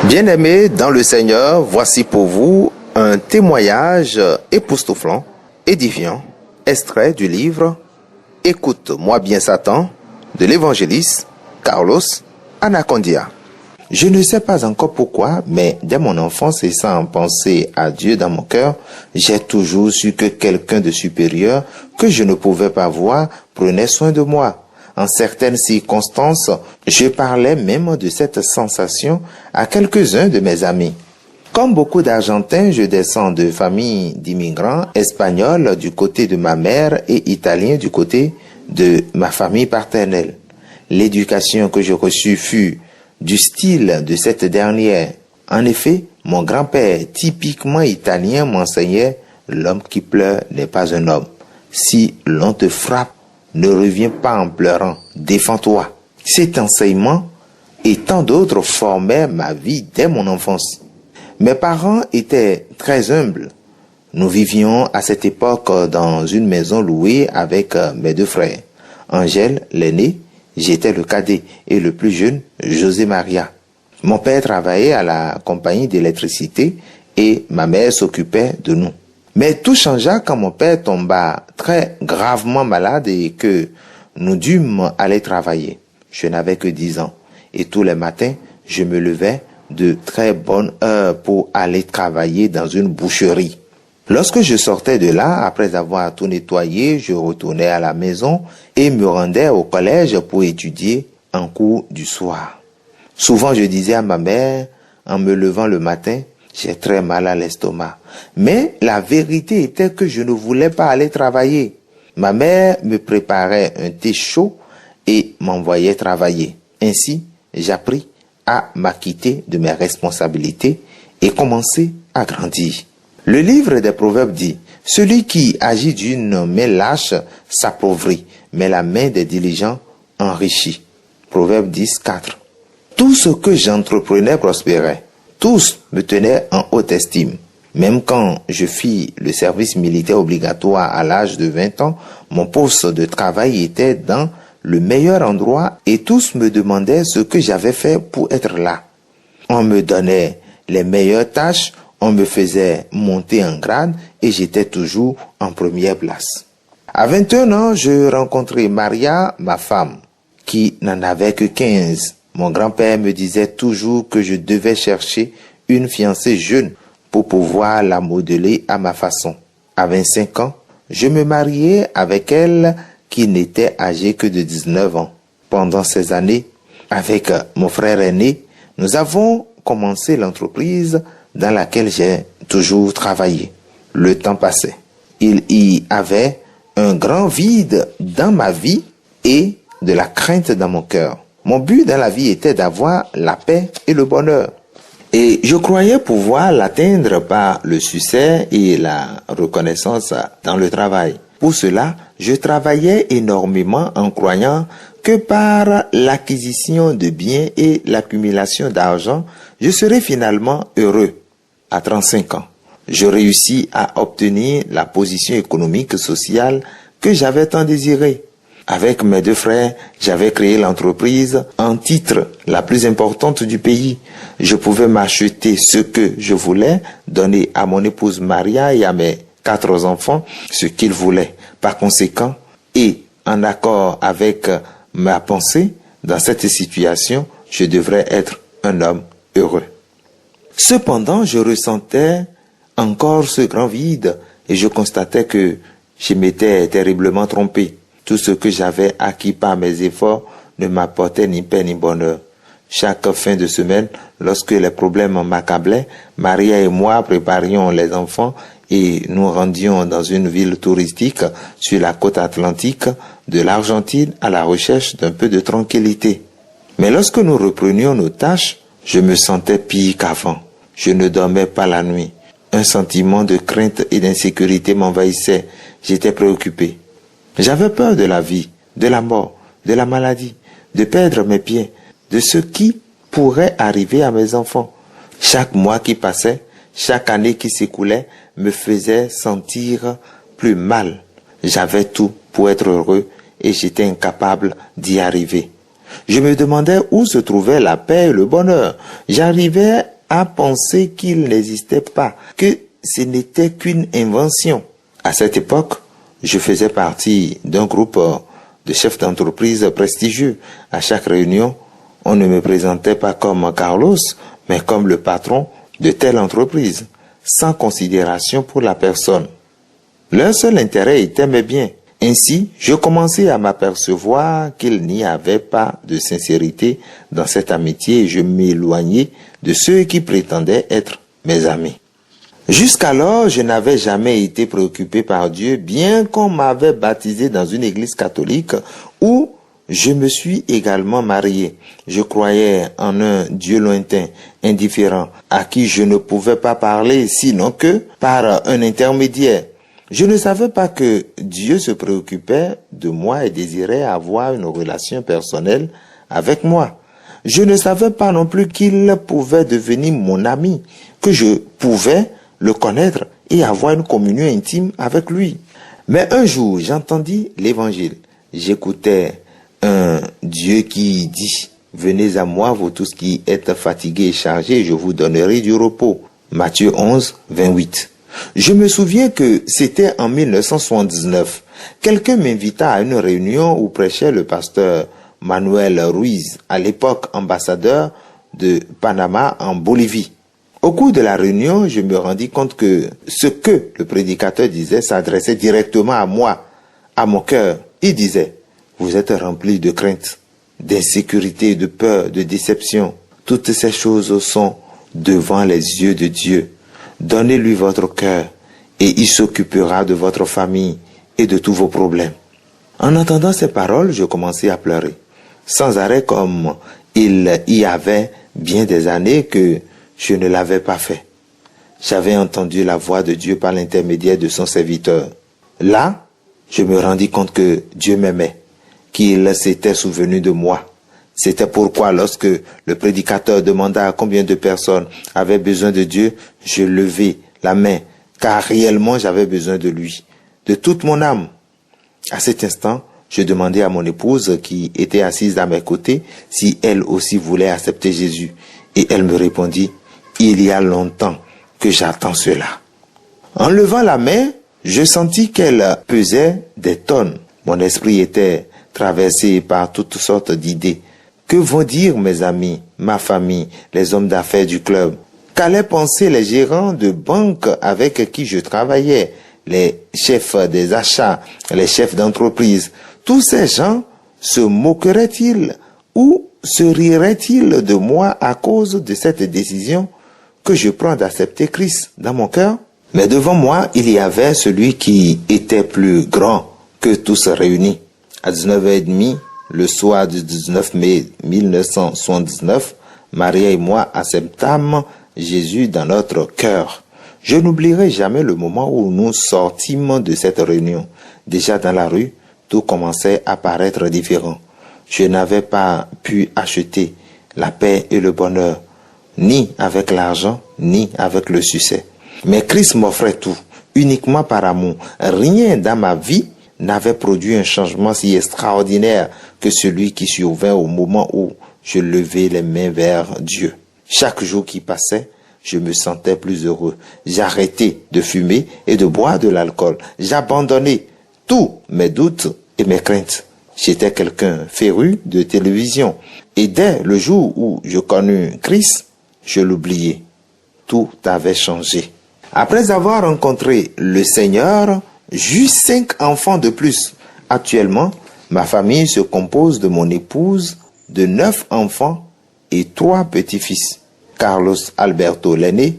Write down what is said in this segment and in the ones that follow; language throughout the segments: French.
Bien-aimés dans le Seigneur, voici pour vous un témoignage époustouflant, édifiant, extrait du livre « Écoute-moi bien Satan » de l'évangéliste Carlos Anacondia. Je ne sais pas encore pourquoi, mais dès mon enfance et sans penser à Dieu dans mon cœur, j'ai toujours su que quelqu'un de supérieur, que je ne pouvais pas voir, prenait soin de moi. En certaines circonstances, je parlais même de cette sensation à quelques-uns de mes amis. Comme beaucoup d'Argentins, je descends de familles d'immigrants espagnols du côté de ma mère et italiens du côté de ma famille paternelle. L'éducation que je reçus fut du style de cette dernière. En effet, mon grand-père, typiquement italien, m'enseignait « L'homme qui pleure n'est pas un homme. Si l'on te frappe, ne reviens pas en pleurant, défends-toi ». Cet enseignement et tant d'autres formaient ma vie dès mon enfance. Mes parents étaient très humbles. Nous vivions à cette époque dans une maison louée avec mes deux frères. Angèle, l'aîné, j'étais le cadet et le plus jeune, José Maria. Mon père travaillait à la compagnie d'électricité et ma mère s'occupait de nous. Mais tout changea quand mon père tomba très gravement malade et que nous dûmes aller travailler. Je n'avais que 10 ans et tous les matins, je me levais de très bonne heure pour aller travailler dans une boucherie. Lorsque je sortais de là, après avoir tout nettoyé, je retournais à la maison et me rendais au collège pour étudier en cours du soir. Souvent, je disais à ma mère, en me levant le matin, j'ai très mal à l'estomac. Mais la vérité était que je ne voulais pas aller travailler. Ma mère me préparait un thé chaud et m'envoyait travailler. Ainsi, j'appris à m'acquitter de mes responsabilités et commencer à grandir. Le livre des Proverbes dit, « Celui qui agit d'une main lâche s'appauvrit, mais la main des diligents enrichit. » Proverbe 10, 4. Tout ce que j'entreprenais prospérait. Tous me tenaient en haute estime. Même quand je fis le service militaire obligatoire à l'âge de 20 ans, mon poste de travail était dans le meilleur endroit et tous me demandaient ce que j'avais fait pour être là. On me donnait les meilleures tâches, on me faisait monter en grade et j'étais toujours en première place. À 21 ans, je rencontrai Maria, ma femme, qui n'en avait que 15. Mon grand-père me disait toujours que je devais chercher une fiancée jeune pour pouvoir la modeler à ma façon. À 25 ans, je me mariai avec elle qui n'était âgée que de 19 ans. Pendant ces années, avec mon frère aîné, nous avons commencé l'entreprise dans laquelle j'ai toujours travaillé. Le temps passait. Il y avait un grand vide dans ma vie et de la crainte dans mon cœur. Mon but dans la vie était d'avoir la paix et le bonheur. Et je croyais pouvoir l'atteindre par le succès et la reconnaissance dans le travail. Pour cela, je travaillais énormément en croyant que par l'acquisition de biens et l'accumulation d'argent, je serais finalement heureux. À 35 ans, je réussis à obtenir la position économique et sociale que j'avais tant désirée. Avec mes deux frères, j'avais créé l'entreprise en titre la plus importante du pays. Je pouvais m'acheter ce que je voulais, donner à mon épouse Maria et à mes 4 enfants ce qu'ils voulaient. Par conséquent, et en accord avec ma pensée, dans cette situation, je devrais être un homme heureux. Cependant, je ressentais encore ce grand vide et je constatais que je m'étais terriblement trompé. Tout ce que j'avais acquis par mes efforts ne m'apportait ni paix ni bonheur. Chaque fin de semaine, lorsque les problèmes m'accablaient, Maria et moi préparions les enfants et nous rendions dans une ville touristique sur la côte atlantique de l'Argentine à la recherche d'un peu de tranquillité. Mais lorsque nous reprenions nos tâches, je me sentais pire qu'avant. Je ne dormais pas la nuit. Un sentiment de crainte et d'insécurité m'envahissait. J'étais préoccupé. J'avais peur de la vie, de la mort, de la maladie, de perdre mes pieds, de ce qui pourrait arriver à mes enfants. Chaque mois qui passait, chaque année qui s'écoulait me faisait sentir plus mal. J'avais tout pour être heureux et j'étais incapable d'y arriver. Je me demandais où se trouvait la paix et le bonheur. J'arrivais à penser qu'il n'existait pas, que ce n'était qu'une invention. À cette époque, je faisais partie d'un groupe de chefs d'entreprise prestigieux. À chaque réunion, on ne me présentait pas comme Carlos, mais comme le patron de telle entreprise, sans considération pour la personne. Leur seul intérêt était mes biens. Ainsi, je commençais à m'apercevoir qu'il n'y avait pas de sincérité dans cette amitié et je m'éloignais de ceux qui prétendaient être mes amis. Jusqu'alors, je n'avais jamais été préoccupé par Dieu, bien qu'on m'avait baptisé dans une église catholique où je me suis également marié. Je croyais en un Dieu lointain, indifférent, à qui je ne pouvais pas parler sinon que par un intermédiaire. Je ne savais pas que Dieu se préoccupait de moi et désirait avoir une relation personnelle avec moi. Je ne savais pas non plus qu'il pouvait devenir mon ami, que je pouvais le connaître et avoir une communion intime avec lui. Mais un jour, j'entendis l'évangile. J'écoutais un Dieu qui dit, « Venez à moi, vous tous qui êtes fatigués et chargés, je vous donnerai du repos. » Matthieu 11, 28. Je me souviens que c'était en 1979. Quelqu'un m'invita à une réunion où prêchait le pasteur Manuel Ruiz, à l'époque ambassadeur de Panama en Bolivie. Au cours de la réunion, je me rendis compte que ce que le prédicateur disait s'adressait directement à moi, à mon cœur. Il disait, « Vous êtes remplis de crainte, d'insécurité, de peur, de déception. Toutes ces choses sont devant les yeux de Dieu. Donnez-lui votre cœur et il s'occupera de votre famille et de tous vos problèmes. » En entendant ces paroles, je commençai à pleurer, sans arrêt comme il y avait bien des années que je ne l'avais pas fait. J'avais entendu la voix de Dieu par l'intermédiaire de son serviteur. Là, je me rendis compte que Dieu m'aimait, qu'il s'était souvenu de moi. C'était pourquoi lorsque le prédicateur demanda combien de personnes avaient besoin de Dieu, je levai la main, car réellement j'avais besoin de lui, de toute mon âme. À cet instant, je demandai à mon épouse qui était assise à mes côtés si elle aussi voulait accepter Jésus. Et elle me répondit, « Il y a longtemps que j'attends cela. » En levant la main, je sentis qu'elle pesait des tonnes. Mon esprit était traversé par toutes sortes d'idées. Que vont dire mes amis, ma famille, les hommes d'affaires du club? Qu'allaient penser les gérants de banque avec qui je travaillais, les chefs des achats, les chefs d'entreprise? Tous ces gens se moqueraient-ils ou se riraient-ils de moi à cause de cette décision que je prends d'accepter Christ dans mon cœur? Mais devant moi, il y avait celui qui était plus grand que tous réunis. À 19h30, le soir du 19 mai 1979, Maria et moi acceptâmes Jésus dans notre cœur. Je n'oublierai jamais le moment où nous sortîmes de cette réunion. Déjà dans la rue, tout commençait à paraître différent. Je n'avais pas pu acheter la paix et le bonheur, ni avec l'argent, ni avec le succès. Mais Christ m'offrait tout, uniquement par amour. Rien dans ma vie n'avait produit un changement si extraordinaire que celui qui survint au moment où je levai les mains vers Dieu. Chaque jour qui passait, je me sentais plus heureux. J'arrêtai de fumer et de boire de l'alcool. J'abandonnai tous mes doutes et mes craintes. J'étais quelqu'un féru de télévision. Et dès le jour où je connus Christ, je l'oubliais. Tout avait changé. Après avoir rencontré le Seigneur, j'eus 5 enfants de plus. Actuellement, ma famille se compose de mon épouse, de 9 enfants et 3 petits-fils. Carlos Alberto l'aîné,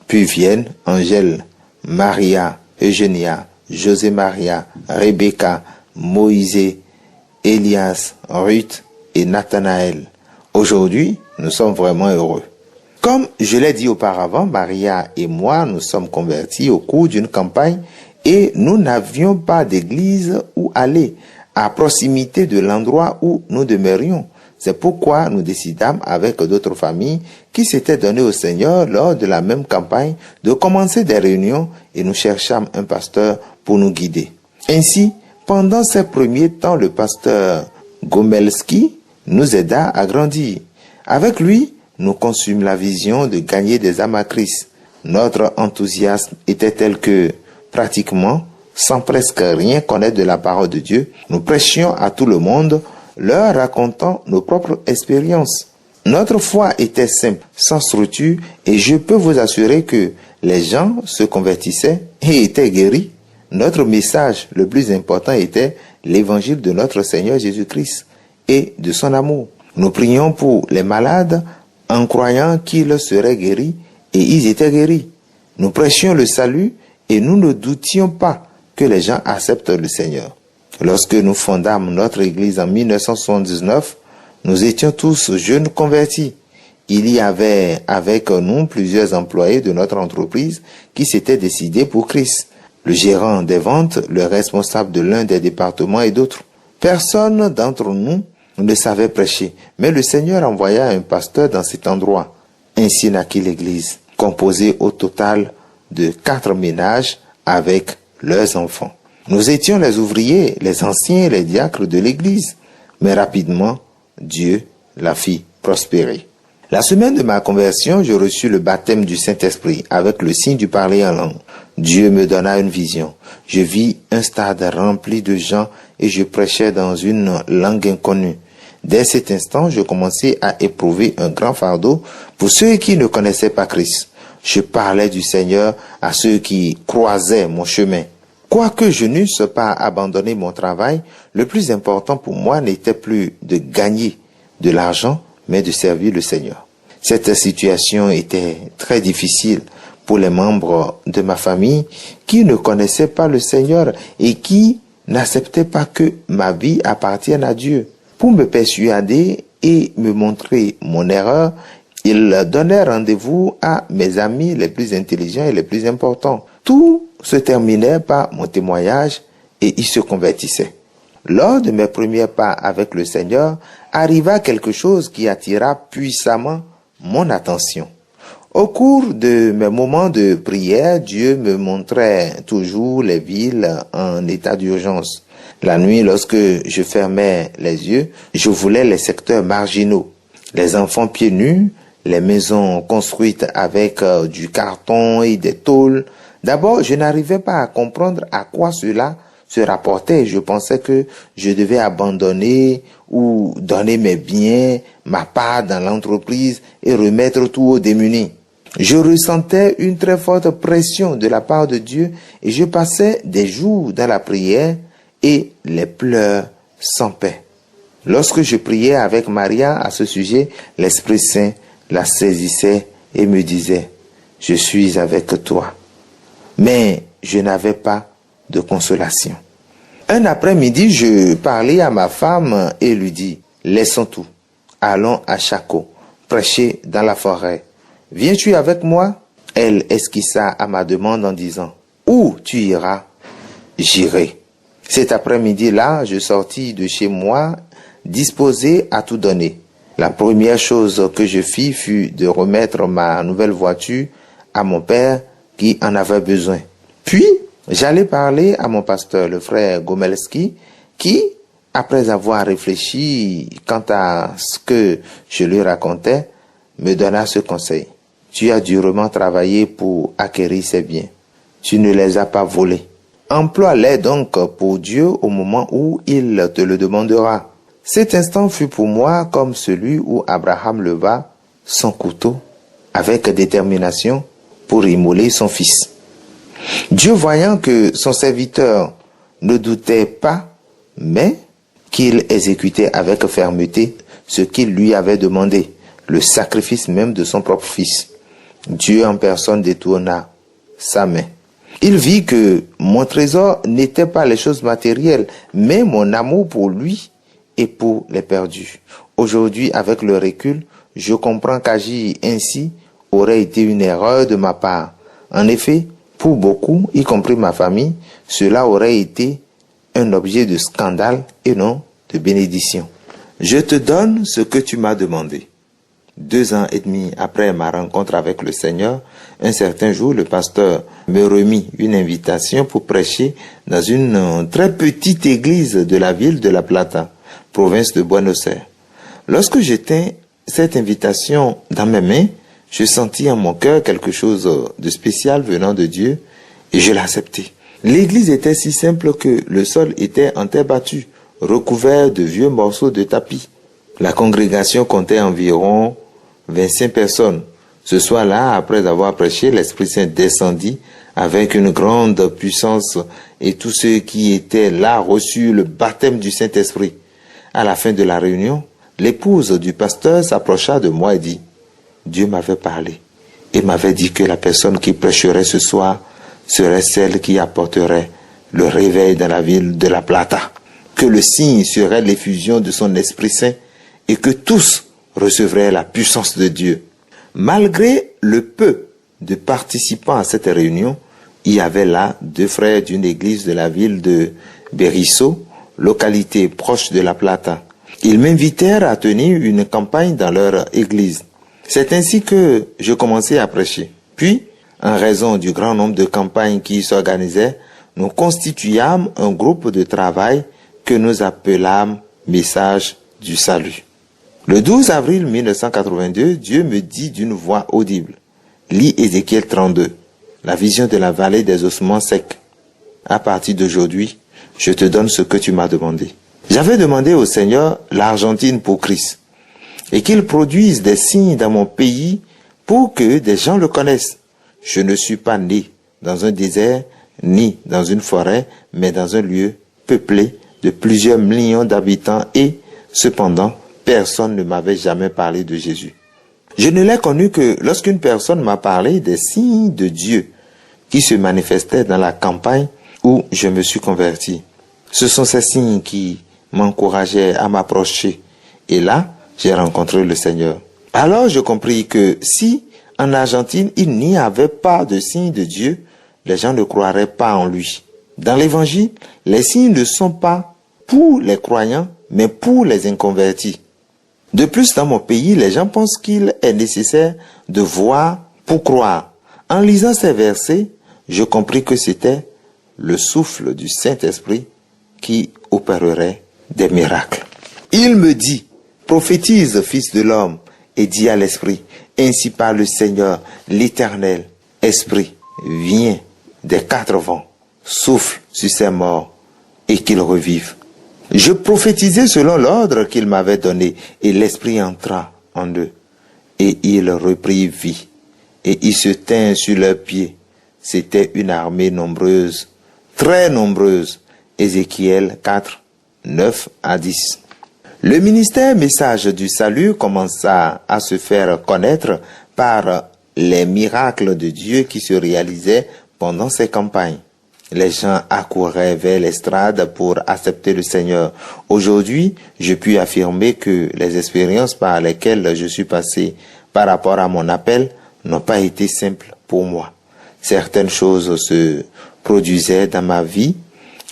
puis viennent Angèle, Maria, Eugenia, José Maria, Rebecca, Moïse, Elias, Ruth et Nathanaël. Aujourd'hui, nous sommes vraiment heureux. Comme je l'ai dit auparavant, Maria et moi nous sommes convertis au cours d'une campagne et nous n'avions pas d'église où aller, à proximité de l'endroit où nous demeurions. C'est pourquoi nous décidâmes avec d'autres familles qui s'étaient données au Seigneur lors de la même campagne de commencer des réunions et nous cherchâmes un pasteur pour nous guider. Ainsi, pendant ces premiers temps, le pasteur Gomelski nous aida à grandir. Avec lui, nous consume la vision de gagner des âmes à Christ. Notre enthousiasme était tel que, pratiquement, sans presque rien connaître de la parole de Dieu, nous prêchions à tout le monde, leur racontant nos propres expériences. Notre foi était simple, sans structure, et je peux vous assurer que les gens se convertissaient et étaient guéris. Notre message le plus important était l'évangile de notre Seigneur Jésus-Christ et de son amour. Nous prions pour les malades en croyant qu'ils seraient guéris, et ils étaient guéris. Nous prêchions le salut et nous ne doutions pas que les gens acceptent le Seigneur. Lorsque nous fondâmes notre église en 1979, nous étions tous jeunes convertis. Il y avait avec nous plusieurs employés de notre entreprise qui s'étaient décidés pour Christ. Le gérant des ventes, le responsable de l'un des départements et d'autres. Personne d'entre nous ne savait prêcher, mais le Seigneur envoya un pasteur dans cet endroit. Ainsi naquit l'église, composée au total de 4 ménages avec leurs enfants. Nous étions les ouvriers, les anciens et les diacres de l'église. Mais rapidement, Dieu la fit prospérer. La semaine de ma conversion, je reçus le baptême du Saint-Esprit avec le signe du parler en langue. Dieu me donna une vision. Je vis un stade rempli de gens et je prêchais dans une langue inconnue. Dès cet instant, je commençais à éprouver un grand fardeau pour ceux qui ne connaissaient pas Christ. Je parlais du Seigneur à ceux qui croisaient mon chemin. Quoique je n'eusse pas abandonné mon travail, le plus important pour moi n'était plus de gagner de l'argent, mais de servir le Seigneur. Cette situation était très difficile pour les membres de ma famille qui ne connaissaient pas le Seigneur et qui n'acceptaient pas que ma vie appartienne à Dieu. Pour me persuader et me montrer mon erreur, ils donnaient rendez-vous à mes amis les plus intelligents et les plus importants. Tout se terminait par mon témoignage et ils se convertissaient. Lors de mes premiers pas avec le Seigneur, arriva quelque chose qui attira puissamment mon attention. Au cours de mes moments de prière, Dieu me montrait toujours les villes en état d'urgence. La nuit, lorsque je fermais les yeux, je voulais les secteurs marginaux, les enfants pieds nus, les maisons construites avec du carton et des tôles. D'abord, je n'arrivais pas à comprendre à quoi cela se rapportait. Je pensais que je devais abandonner ou donner mes biens, ma part dans l'entreprise et remettre tout aux démunis. Je ressentais une très forte pression de la part de Dieu et je passais des jours dans la prière et les pleurs sans paix. Lorsque je priais avec Maria à ce sujet, l'Esprit Saint la saisissait et me disait « Je suis avec toi ». Mais je n'avais pas de consolation. Un après-midi, je parlais à ma femme et lui dis « Laissons tout, allons à Chaco, prêcher dans la forêt. Viens-tu avec moi ?» Elle esquissa à ma demande en disant « Où tu iras, j'irai. » Cet après-midi-là, je sortis de chez moi, disposé à tout donner. La première chose que je fis fut de remettre ma nouvelle voiture à mon père qui en avait besoin. Puis, j'allais parler à mon pasteur, le frère Gomelski, qui, après avoir réfléchi quant à ce que je lui racontais, me donna ce conseil. Tu as durement travaillé pour acquérir ces biens. Tu ne les as pas volés. Emploie-les donc pour Dieu au moment où il te le demandera. Cet instant fut pour moi comme celui où Abraham leva son couteau avec détermination pour immoler son fils. Dieu, voyant que son serviteur ne doutait pas, mais qu'il exécutait avec fermeté ce qu'il lui avait demandé, le sacrifice même de son propre fils, Dieu en personne détourna sa main. Il vit que mon trésor n'était pas les choses matérielles, mais mon amour pour lui et pour les perdus. Aujourd'hui, avec le recul, je comprends qu'agir ainsi aurait été une erreur de ma part. En effet, pour beaucoup, y compris ma famille, cela aurait été un objet de scandale et non de bénédiction. Je te donne ce que tu m'as demandé. 2 ans et demi après ma rencontre avec le Seigneur, un certain jour, le pasteur me remit une invitation pour prêcher dans une très petite église de la ville de La Plata, province de Buenos Aires. Lorsque je tins cette invitation dans mes mains, je sentis en mon cœur quelque chose de spécial venant de Dieu et je l'acceptai. L'église était si simple que le sol était en terre battue, recouvert de vieux morceaux de tapis. La congrégation comptait environ 25 personnes. Ce soir-là, après avoir prêché, l'Esprit Saint descendit avec une grande puissance et tous ceux qui étaient là reçurent le baptême du Saint-Esprit. À la fin de la réunion, l'épouse du pasteur s'approcha de moi et dit, « Dieu m'avait parlé et m'avait dit que la personne qui prêcherait ce soir serait celle qui apporterait le réveil dans la ville de La Plata, que le signe serait l'effusion de son Esprit Saint et que tous recevraient la puissance de Dieu. » Malgré le peu de participants à cette réunion, il y avait là 2 frères d'une église de la ville de Berisso, localité proche de La Plata. Ils m'invitèrent à tenir une campagne dans leur église. C'est ainsi que je commençai à prêcher. Puis, en raison du grand nombre de campagnes qui s'organisaient, nous constituâmes un groupe de travail que nous appelâmes Message du Salut. Le 12 avril 1982, Dieu me dit d'une voix audible, « Lis Ézéchiel 32, la vision de la vallée des ossements secs. À partir d'aujourd'hui, je te donne ce que tu m'as demandé. » J'avais demandé au Seigneur l'Argentine pour Christ et qu'il produise des signes dans mon pays pour que des gens le connaissent. Je ne suis pas né dans un désert ni dans une forêt, mais dans un lieu peuplé de plusieurs millions d'habitants et, cependant, personne ne m'avait jamais parlé de Jésus. Je ne l'ai connu que lorsqu'une personne m'a parlé des signes de Dieu qui se manifestaient dans la campagne où je me suis converti. Ce sont ces signes qui m'encourageaient à m'approcher. Et là, j'ai rencontré le Seigneur. Alors je compris que si en Argentine il n'y avait pas de signes de Dieu, les gens ne croiraient pas en lui. Dans l'Évangile, les signes ne sont pas pour les croyants, mais pour les inconvertis. De plus, dans mon pays, les gens pensent qu'il est nécessaire de voir pour croire. En lisant ces versets, je compris que c'était le souffle du Saint-Esprit qui opérerait des miracles. Il me dit, prophétise, fils de l'homme, et dis à l'Esprit, ainsi parle le Seigneur, l'Éternel, Esprit, viens des 4 vents, souffle sur ces morts, et qu'ils revivent. Je prophétisais selon l'ordre qu'il m'avait donné, et l'Esprit entra en eux, et il reprit vie, et ils se tinrent sur leurs pieds. C'était une armée nombreuse, très nombreuse. Ézéchiel 4, 9 à 10. Le ministère Message du Salut commença à se faire connaître par les miracles de Dieu qui se réalisaient pendant ces campagnes. Les gens accouraient vers l'estrade pour accepter le Seigneur. Aujourd'hui, je puis affirmer que les expériences par lesquelles je suis passé par rapport à mon appel n'ont pas été simples pour moi. Certaines choses se produisaient dans ma vie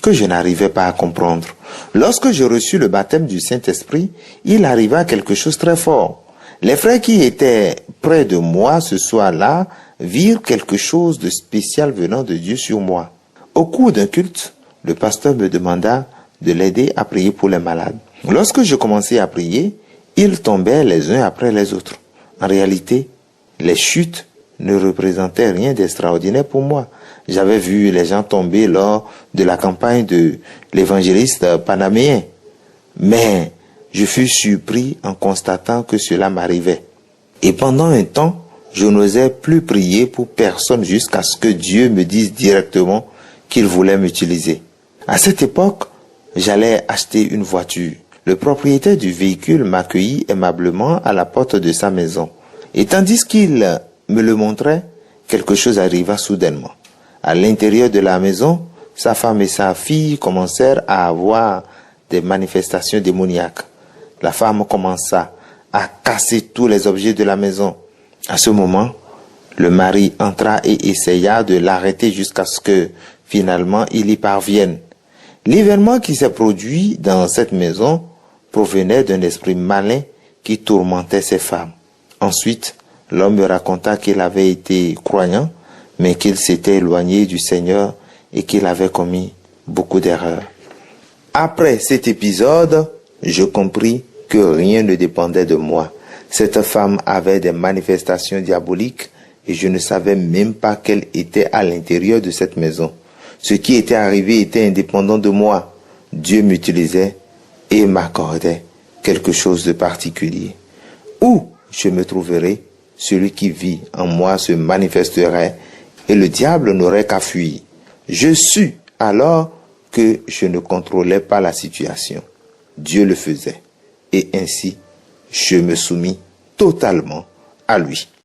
que je n'arrivais pas à comprendre. Lorsque je reçus le baptême du Saint-Esprit, il arriva quelque chose de très fort. Les frères qui étaient près de moi ce soir-là virent quelque chose de spécial venant de Dieu sur moi. Au cours d'un culte, le pasteur me demanda de l'aider à prier pour les malades. Lorsque je commençais à prier, ils tombaient les uns après les autres. En réalité, les chutes ne représentaient rien d'extraordinaire pour moi. J'avais vu les gens tomber lors de la campagne de l'évangéliste panaméen. Mais je fus surpris en constatant que cela m'arrivait. Et pendant un temps, je n'osais plus prier pour personne jusqu'à ce que Dieu me dise directement qu'il voulait m'utiliser. À cette époque, j'allais acheter une voiture. Le propriétaire du véhicule m'accueillit aimablement à la porte de sa maison. Et tandis qu'il me le montrait, quelque chose arriva soudainement. À l'intérieur de la maison, sa femme et sa fille commencèrent à avoir des manifestations démoniaques. La femme commença à casser tous les objets de la maison. À ce moment, le mari entra et essaya de l'arrêter jusqu'à ce que, finalement, il y parvienne. L'événement qui s'est produit dans cette maison provenait d'un esprit malin qui tourmentait ses femmes. Ensuite, l'homme me raconta qu'il avait été croyant, mais qu'il s'était éloigné du Seigneur et qu'il avait commis beaucoup d'erreurs. Après cet épisode, je compris que rien ne dépendait de moi. Cette femme avait des manifestations diaboliques et je ne savais même pas qu'elle était à l'intérieur de cette maison. Ce qui était arrivé était indépendant de moi. Dieu m'utilisait et m'accordait quelque chose de particulier. Où je me trouverai, celui qui vit en moi se manifesterait et le diable n'aurait qu'à fuir. Je sus alors que je ne contrôlais pas la situation. Dieu le faisait et ainsi je me soumis totalement à lui.